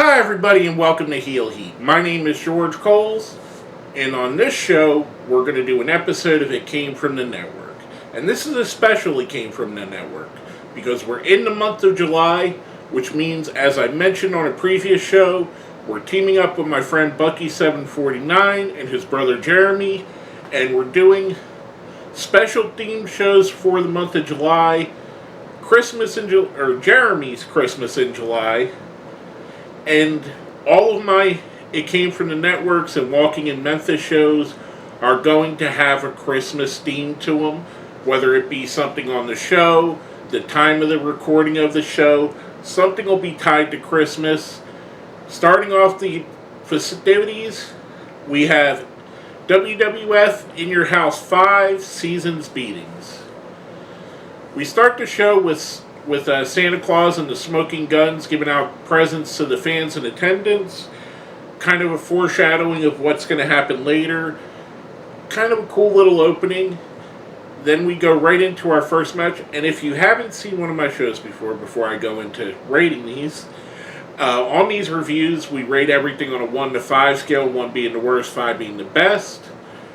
Hi everybody and welcome to Heel Heat. My name is George Coles, and on this show we're going to do an episode of It Came From the Network. And this is especially came from the network because we're in the month of July, which means, as I mentioned on a previous show, we're teaming up with my friend Bucky749 and his brother Jeremy, and we're doing special themed shows for the month of July, Jeremy's Christmas in July. And all of my It Came From the Networks and Walking in Memphis shows are going to have a Christmas theme to them, whether it be something on the show, the time of the recording of the show, something will be tied to Christmas. Starting off the festivities, we have WWF In Your House 5 Seasons Beatings. We start the show with Santa Claus and the Smoking Guns giving out presents to the fans in attendance. Kind of a foreshadowing of what's going to happen later. Kind of a cool little opening. Then we go right into our first match. And if you haven't seen one of my shows before I go into rating these, on these reviews we rate everything on a 1 to 5 scale, 1 being the worst, 5 being the best.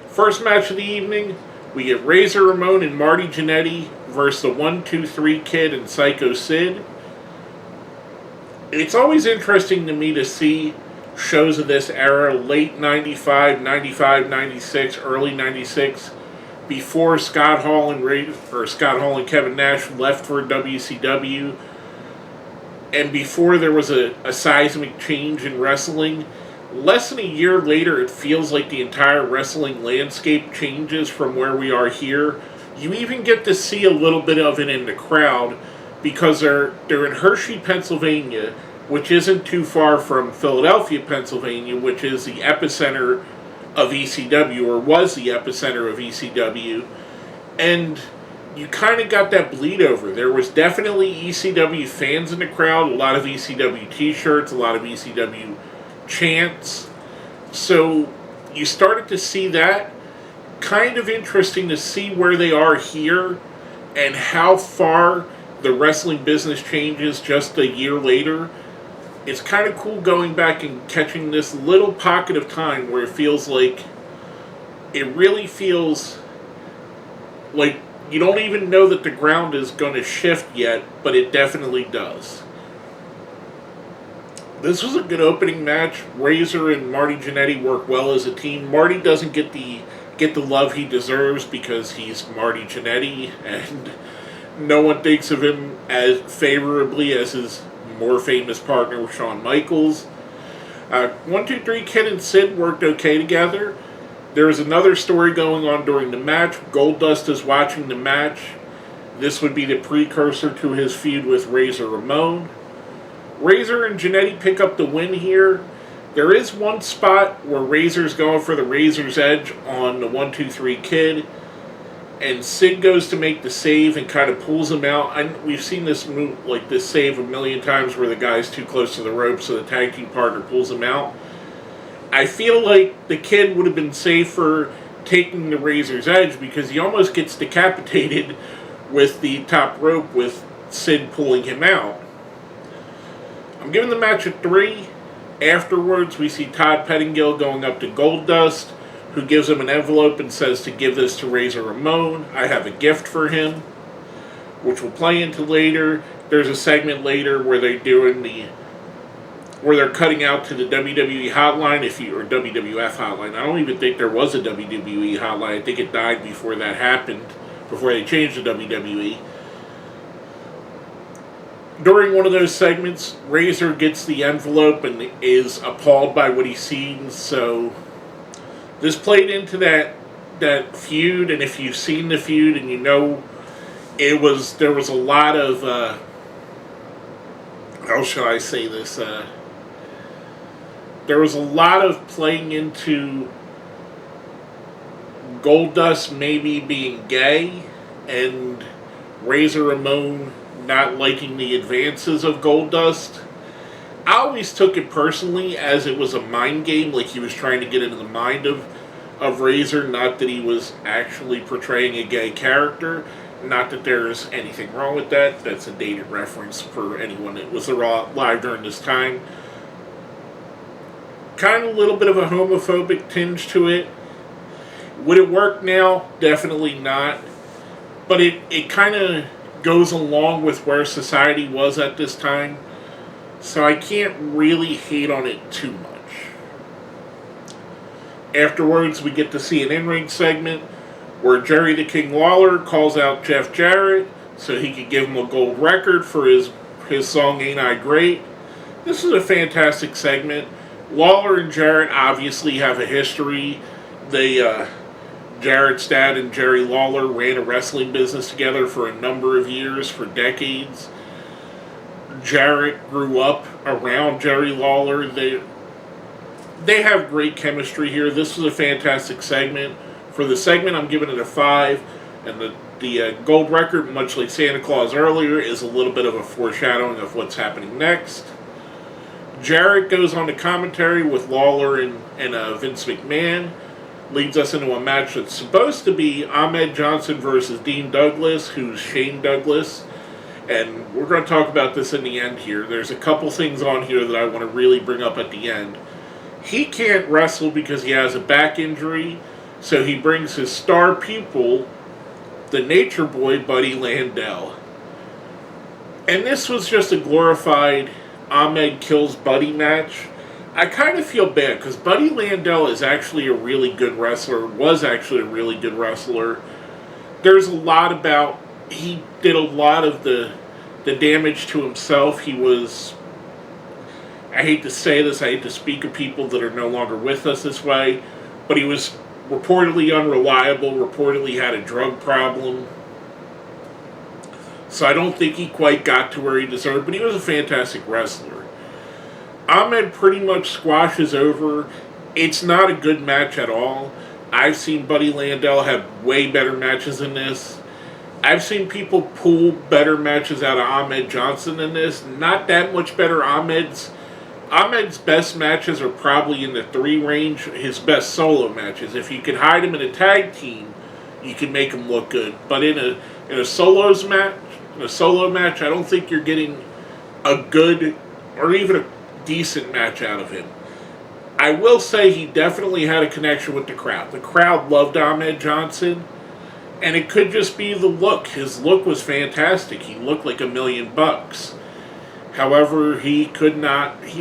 First match of the evening, we get Ramon and Marty Janetti versus the 1-2-3 Kid and Psycho Sid. It's always interesting to me to see shows of this era, late 95, 96, early 96, before Scott Hall and Kevin Nash left for WCW, and before there was a seismic change in wrestling. Less than a year later, it feels like the entire wrestling landscape changes from where we are here. You even get to see a little bit of it in the crowd because they're in Hershey, Pennsylvania, which isn't too far from Philadelphia, Pennsylvania, which is the epicenter of ECW, or was the epicenter of ECW. And you kind of got that bleed over. There was definitely ECW fans in the crowd, a lot of ECW t-shirts, a lot of ECW chants. So you started to see that. Kind of interesting to see where they are here and how far the wrestling business changes just a year later. It's kind of cool going back and catching this little pocket of time where it really feels like you don't even know that the ground is going to shift yet, but it definitely does. This was a good opening match. Razor and Marty Janetti work well as a team. Marty doesn't get the love he deserves because he's Marty Janetti, and no one thinks of him as favorably as his more famous partner, Shawn Michaels. 1-2-3 Kid and Sid worked okay together. There is another story going on during the match. Goldust is watching the match. This would be the precursor to his feud with Ramon. Razor and Janetti pick up the win here. There is one spot where Razor's going for the Razor's Edge on the 1-2-3 Kid, and Sid goes to make the save and kind of pulls him out. We've seen this move, this save a million times where the guy's too close to the rope, so the tag team partner pulls him out. I feel like the Kid would have been safer taking the Razor's Edge because he almost gets decapitated with the top rope with Sid pulling him out. I'm giving the match a 3. Afterwards, we see Todd Pettingill going up to Goldust, who gives him an envelope and says to give this to Ramon. I have a gift for him, which we'll play into later. There's a segment later where they're cutting out to the WWE hotline, or WWF hotline. I don't even think there was a WWE hotline. I think it died before that happened, before they changed to WWE. During one of those segments, Razor gets the envelope and is appalled by what he sees. So this played into that feud, and if you've seen the feud and you know, there was a lot of how shall I say this? There was a lot of playing into Goldust maybe being gay and Ramon not liking the advances of Goldust. I always took it personally as it was a mind game, like he was trying to get into the mind of Razor, not that he was actually portraying a gay character. Not that there's anything wrong with that. That's a dated reference for anyone that was live during this time. kind of a little bit of a homophobic tinge to it. Would it work now? Definitely not. But it kind of goes along with where society was at this time. So I can't really hate on it too much. Afterwards, we get to see an in-ring segment where Jerry the King Lawler calls out Jeff Jarrett so he could give him a gold record for his song Ain't I Great. This is a fantastic segment. Lawler and Jarrett obviously have a history. Jarrett's dad and Jerry Lawler ran a wrestling business together for a number of years, for decades. Jarrett grew up around Jerry Lawler. They have great chemistry here. This was a fantastic segment. For the segment, I'm giving it a 5. And the gold record, much like Santa Claus earlier, is a little bit of a foreshadowing of what's happening next. Jarrett goes on to commentary with Lawler and Vince McMahon. Leads us into a match that's supposed to be Ahmed Johnson versus Dean Douglas, who's Shane Douglas. And we're going to talk about this in the end here. There's a couple things on here that I want to really bring up at the end. He can't wrestle because he has a back injury, so he brings his star pupil, the Nature Boy, Buddy Landel. And this was just a glorified Ahmed kills Buddy match. I kind of feel bad because Buddy Landel is actually a really good wrestler, was actually a really good wrestler. There's a lot about, he did a lot of the damage to himself. He was, I hate to say this, I hate to speak of people that are no longer with us this way, but he was reportedly unreliable, reportedly had a drug problem. So I don't think he quite got to where he deserved, but he was a fantastic wrestler. Ahmed pretty much squashes over. It's not a good match at all. I've seen Buddy Landel have way better matches than this. I've seen people pull better matches out of Ahmed Johnson than this. Not that much better. Ahmed's best matches are probably in the 3 range. His best solo matches. If you could hide him in a tag team, you can make him look good. But in a solo match, I don't think you're getting a good or even a decent match out of him. I will say he definitely had a connection with the crowd. The crowd loved Ahmed Johnson, and it could just be the look. His look was fantastic. He looked like $1 million. However, he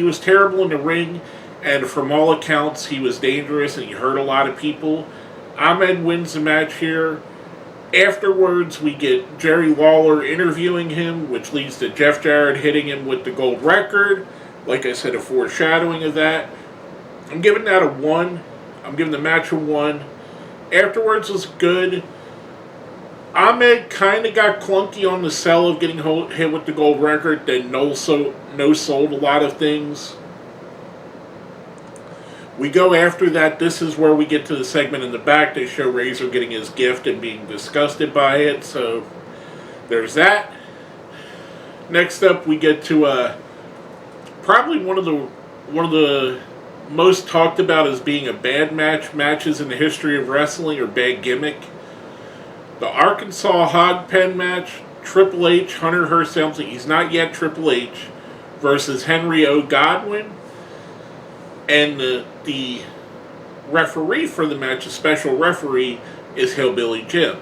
was terrible in the ring, and from all accounts, he was dangerous and he hurt a lot of people. Ahmed wins the match here. Afterwards, we get Jerry Lawler interviewing him, which leads to Jeff Jarrett hitting him with the gold record. Like I said, a foreshadowing of that. I'm giving that a 1. I'm giving the match a 1. Afterwards was good. Ahmed kind of got clunky on the sell of getting hit with the gold record, then no-sold a lot of things. We go after that. This is where we get to the segment in the back. They show Razor getting his gift and being disgusted by it. So there's that. Next up, we get to probably one of the most talked about as being a bad matches in the history of wrestling, or bad gimmick. The Arkansas Hog Pen match. Triple H, Hunter Hearst Helmsley, he's not yet Triple H, versus Henry O. Godwin. And the referee for the match, a special referee, is Hillbilly Jim.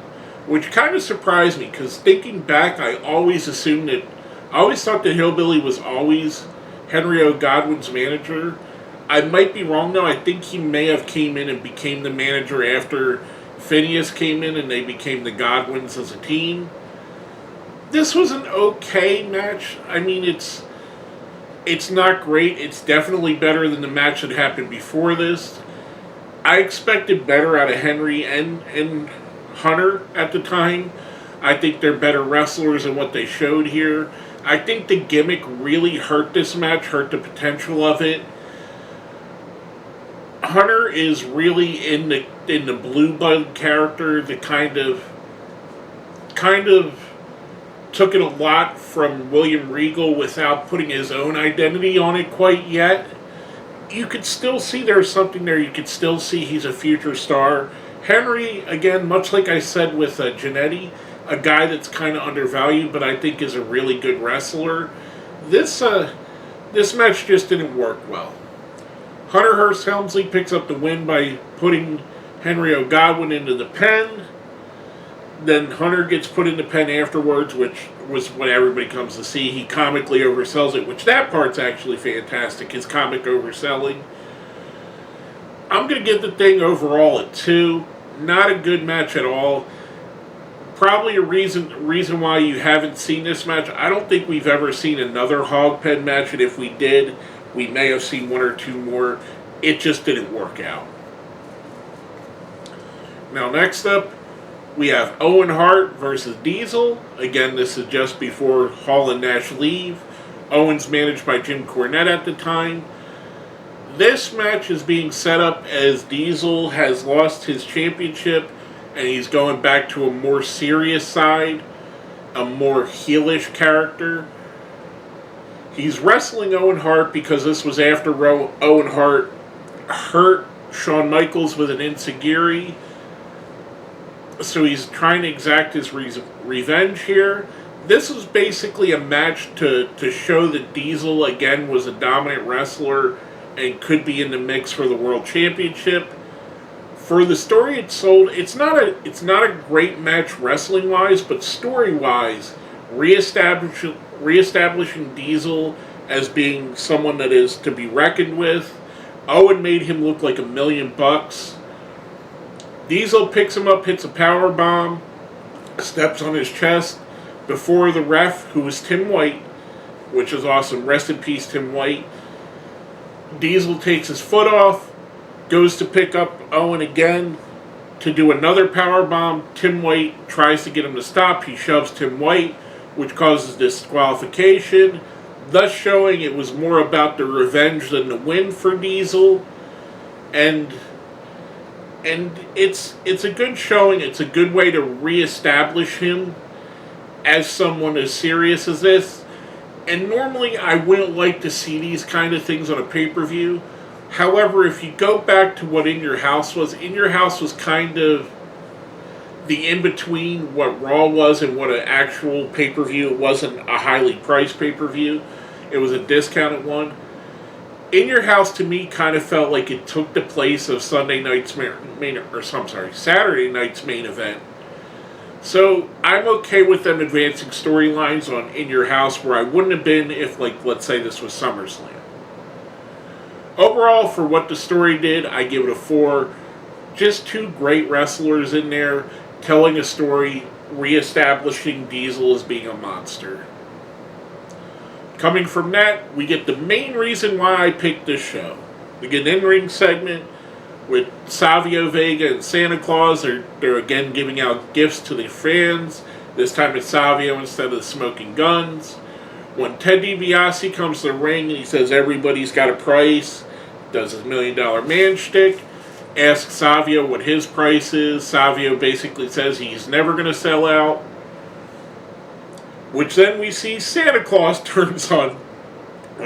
Which kind of surprised me, because thinking back, I always thought that Hillbilly was always Henry O. Godwin's manager. I might be wrong, though. I think he may have came in and became the manager after Phineas came in and they became the Godwins as a team. This was an okay match. I mean, it's not great. It's definitely better than the match that happened before this. I expected better out of Henry and Hunter at the time. I think they're better wrestlers than what they showed here. I think the gimmick really hurt this match, hurt the potential of it. Hunter is really in the Blue Bug character, the kind of took it a lot from William Regal without putting his own identity on it quite yet. You could still see there's something there. You could still see he's a future star. Henry, again, much like I said with Janetti, a guy that's kind of undervalued, but I think is a really good wrestler. This match just didn't work well. Hunter Hearst Helmsley picks up the win by putting Henry Godwin into the pen. Then Hunter gets put in the pen afterwards, which was what everybody comes to see. He comically oversells it, which that part's actually fantastic, his comic overselling. I'm going to give the thing overall a 2. Not a good match at all. Probably a reason why you haven't seen this match. I don't think we've ever seen another hog pen match, and if we did, we may have seen 1 or 2 more. It just didn't work out. Now next up, we have Owen Hart versus Diesel. Again, this is just before Hall and Nash leave. Owen's managed by Jim Cornette at the time. This match is being set up as Diesel has lost his championship and he's going back to a more serious side, a more heelish character. He's wrestling Owen Hart because this was after Owen Hart hurt Shawn Michaels with an enziguri. So he's trying to exact his revenge here. This was basically a match to show that Diesel, again, was a dominant wrestler and could be in the mix for the World Championship. For the story it sold, it's not a great match wrestling-wise, but story-wise, reestablishing Diesel as being someone that is to be reckoned with. Owen made him look like $1 million. Diesel picks him up, hits a power bomb, steps on his chest before the ref, who was Tim White, which is awesome. Rest in peace, Tim White. Diesel takes his foot off, goes to pick up Owen again to do another power bomb. Tim White tries to get him to stop. He shoves Tim White, which causes disqualification, thus showing it was more about the revenge than the win for Diesel. And it's a good showing. It's a good way to reestablish him as someone as serious as this. And normally I wouldn't like to see these kind of things on a pay-per-view. However, if you go back to what In Your House was kind of the in-between what Raw was and what an actual pay-per-view. It wasn't a highly priced pay-per-view. It was a discounted one. In Your House, to me, kind of felt like it took the place of Saturday night's main event. So I'm okay with them advancing storylines on In Your House where I wouldn't have been if, like, let's say this was SummerSlam. Overall, for what the story did, I give it a 4. Just 2 great wrestlers in there, telling a story, reestablishing Diesel as being a monster. Coming from that, we get the main reason why I picked this show. We get an in-ring segment with Savio Vega and Santa Claus. They're again giving out gifts to the fans. This time it's Savio instead of the smoking guns. When Ted DiBiase comes to the ring and he says everybody's got a price, does his $1 million man shtick, asks Savio what his price is. Savio basically says he's never going to sell out. Which then we see Santa Claus turns on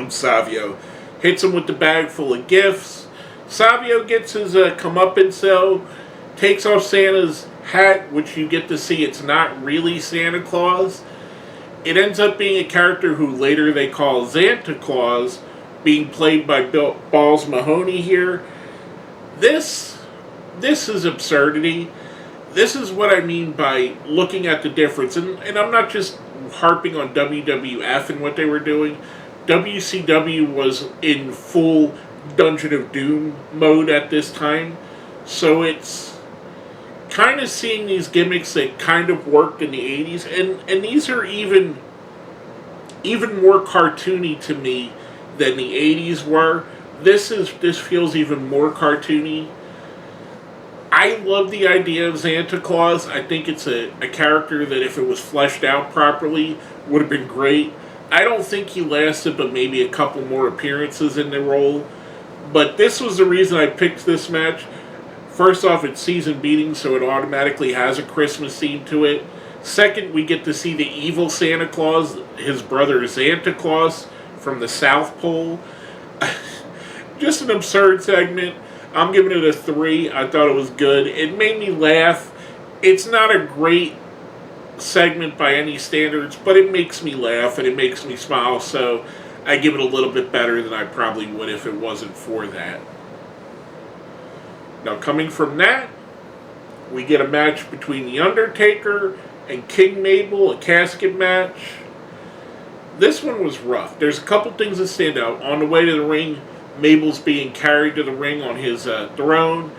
Savio. Hits him with the bag full of gifts. Savio gets his comeuppance, takes off Santa's hat, which you get to see it's not really Santa Claus. It ends up being a character who later they call Santa Claus, being played by Balls Mahoney here. This is absurdity. This is what I mean by looking at the difference. And I'm not just harping on WWF and what they were doing. WCW was in full Dungeon of Doom mode at this time. So it's kind of seeing these gimmicks that kind of worked in the 80s. And these are even more cartoony to me than the 80s were. This feels even more cartoony. I love the idea of Santa Claus. I think it's a character that if it was fleshed out properly would have been great. I don't think he lasted but maybe a couple more appearances in the role. But this was the reason I picked this match. First off, it's season beating, so it automatically has a Christmas theme to it. Second, we get to see the evil Santa Claus, his brother Santa Claus from the South Pole. Just an absurd segment. I'm giving it a 3. I thought it was good. It made me laugh. It's not a great segment by any standards, but it makes me laugh and it makes me smile. So I give it a little bit better than I probably would if it wasn't for that. Now, coming from that, we get a match between The Undertaker and King Mabel, a casket match. This one was rough. There's a couple things that stand out. On the way to the ring, Mabel's being carried to the ring on his throne.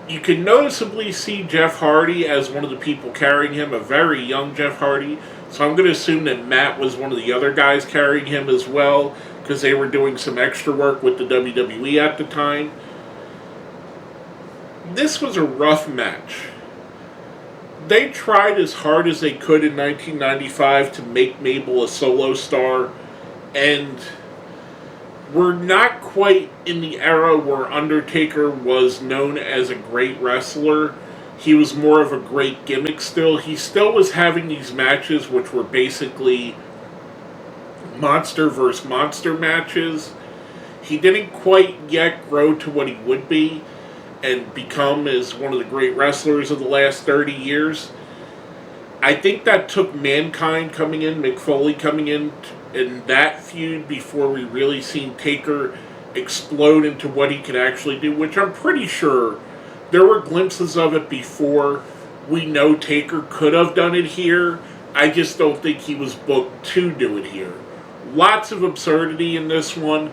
You can noticeably see Jeff Hardy as one of the people carrying him, a very young Jeff Hardy. So I'm going to assume that Matt was one of the other guys carrying him as well, because they were doing some extra work with the WWE at the time. This was a rough match. They tried as hard as they could in 1995 to make Mabel a solo star, and we're not quite in the era where Undertaker was known as a great wrestler. He was more of a great gimmick still. He still was having these matches which were basically monster versus monster matches. He didn't quite yet grow to what he would be and become as one of the great wrestlers of the last 30 years. I think that took Mankind coming in, Mick Foley coming in that feud before we really seen Taker explode into what he could actually do, which I'm pretty sure there were glimpses of it before. We know Taker could have done it here. I just don't think he was booked to do it here. Lots of absurdity in this one.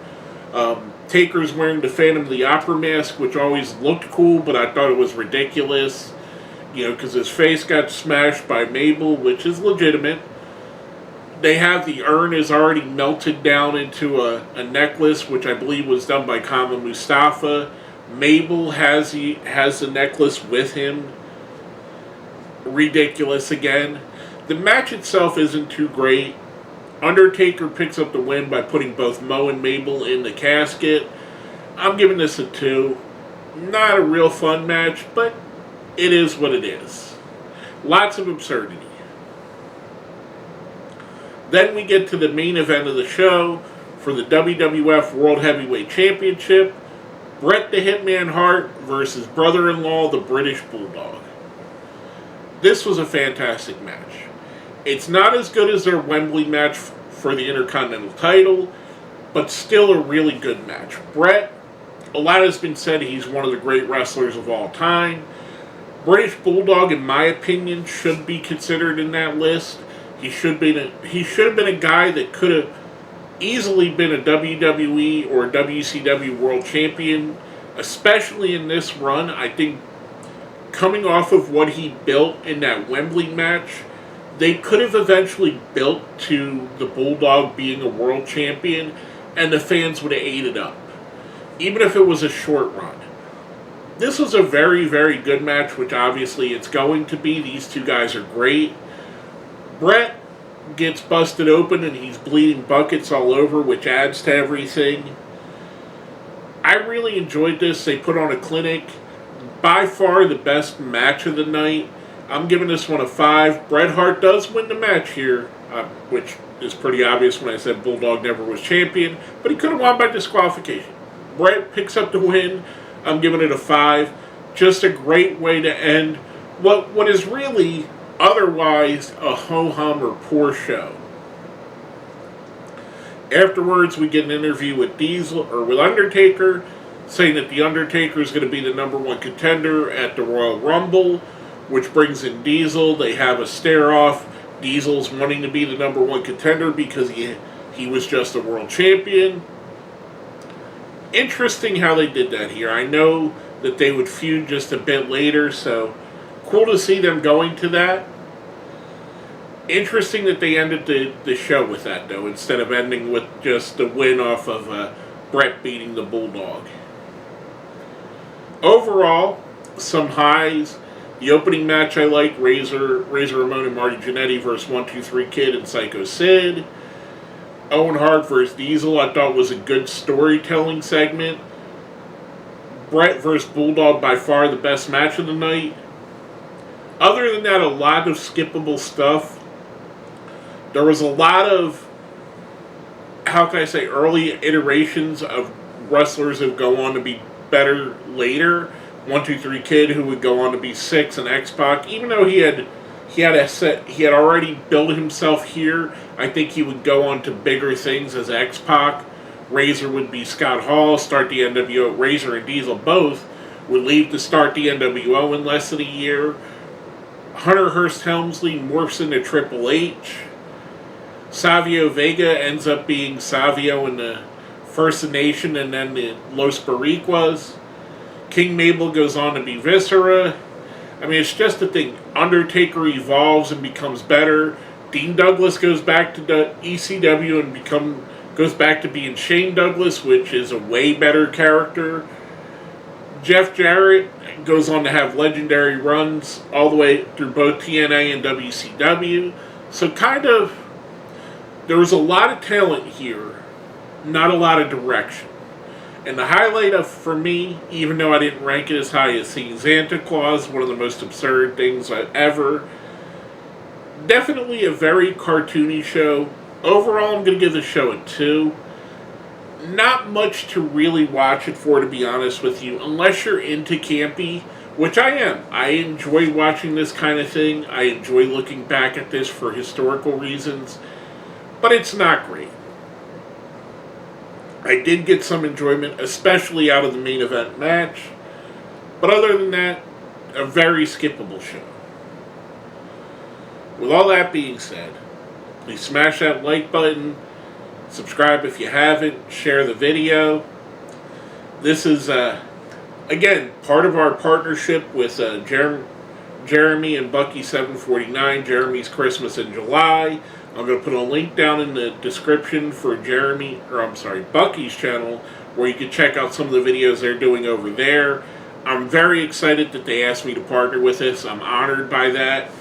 Taker's wearing the Phantom of the Opera mask, which always looked cool, but I thought it was ridiculous. Because his face got smashed by Mabel, which is legitimate. They have the urn is already melted down into a necklace, which I believe was done by Kama Mustafa. Mabel has the necklace with him. Ridiculous again. The match itself isn't too great. Undertaker picks up the win by putting both Mo and Mabel in the casket. I'm giving this a 2. Not a real fun match, but it is what it is. Lots of absurdity. Then we get to the main event of the show for the WWF World Heavyweight Championship. Bret the Hitman Hart versus brother-in-law, the British Bulldog. This was a fantastic match. It's not as good as their Wembley match for the Intercontinental title, but still a really good match. Bret, a lot has been said he's one of the great wrestlers of all time. British Bulldog, in my opinion, should be considered in that list. He should have been a guy that could have easily been a WWE or a WCW World Champion, especially in this run. I think coming off of what he built in that Wembley match, they could have eventually built to the Bulldog being a world champion, and the fans would have ate it up, even if it was a short run. This was a very, very good match, which obviously it's going to be. These two guys are great. Bret gets busted open and he's bleeding buckets all over, which adds to everything. I really enjoyed this. They put on a clinic. By far the best match of the night. I'm giving this one a 5. Bret Hart does win the match here, which is pretty obvious when I said Bulldog never was champion, but he could have won by disqualification. Bret picks up the win. I'm giving it a 5. Just a great way to end what is really otherwise a ho-hum or poor show. Afterwards, we get an interview with with Undertaker, saying that the Undertaker is going to be the number 1 contender at the Royal Rumble, which brings in Diesel. They have a stare-off. Diesel's wanting to be the number 1 contender because he was just a world champion. Interesting how they did that here. I know that they would feud just a bit later, so cool to see them going to that. Interesting that they ended the show with that, though, instead of ending with just the win off of Bret beating the Bulldog. Overall, some highs. The opening match I liked, Razor Ramon and Marty Janetti versus 1-2-3 Kid and Psycho Sid. Owen Hart versus Diesel I thought was a good storytelling segment. Bret versus Bulldog, by far the best match of the night. Other than that, a lot of skippable stuff. There was a lot of, early iterations of wrestlers who go on to be better later. 1-2-3 Kid, who would go on to be 6, and X-Pac, even though he he had already built himself here. I think he would go on to bigger things as X-Pac. Razor would be Scott Hall, start the NWO. Razor and Diesel both would leave to start the NWO in less than a year. Hunter Hearst Helmsley morphs into Triple H. Savio Vega ends up being Savio in the First Nation and then the Los Boricuas. King Mabel goes on to be Viscera. I mean, it's just a thing. Undertaker evolves and becomes better. Dean Douglas goes back to the ECW and goes back to being Shane Douglas, which is a way better character. Jeff Jarrett goes on to have legendary runs all the way through both TNA and WCW. So there was a lot of talent here, not a lot of direction. And the highlight for me, even though I didn't rank it as high as seeing Santa Claus, one of the most absurd things I've ever. Definitely a very cartoony show. Overall, I'm going to give the show a 2. Not much to really watch it for, to be honest with you, unless you're into campy, which I am. I enjoy watching this kind of thing. I enjoy looking back at this for historical reasons, but it's not great. I did get some enjoyment, especially out of the main event match, but other than that, a very skippable show. With all that being said, please smash that like button, subscribe if you haven't, share the video. This is, again, part of our partnership with Jeremy and Bucky749, Jeremy's Christmas in July. I'm going to put a link down in the description for Bucky's channel, where you can check out some of the videos they're doing over there. I'm very excited that they asked me to partner with this. I'm honored by that.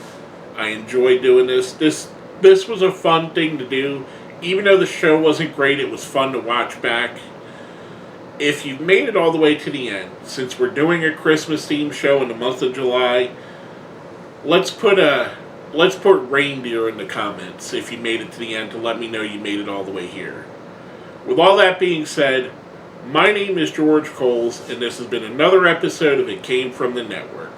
I enjoy doing this. This was a fun thing to do. Even though the show wasn't great, it was fun to watch back. If you've made it all the way to the end, since we're doing a Christmas-themed show in the month of July, let's put reindeer in the comments if you made it to the end to let me know you made it all the way here. With all that being said, my name is George Coles, and this has been another episode of It Came From the Network.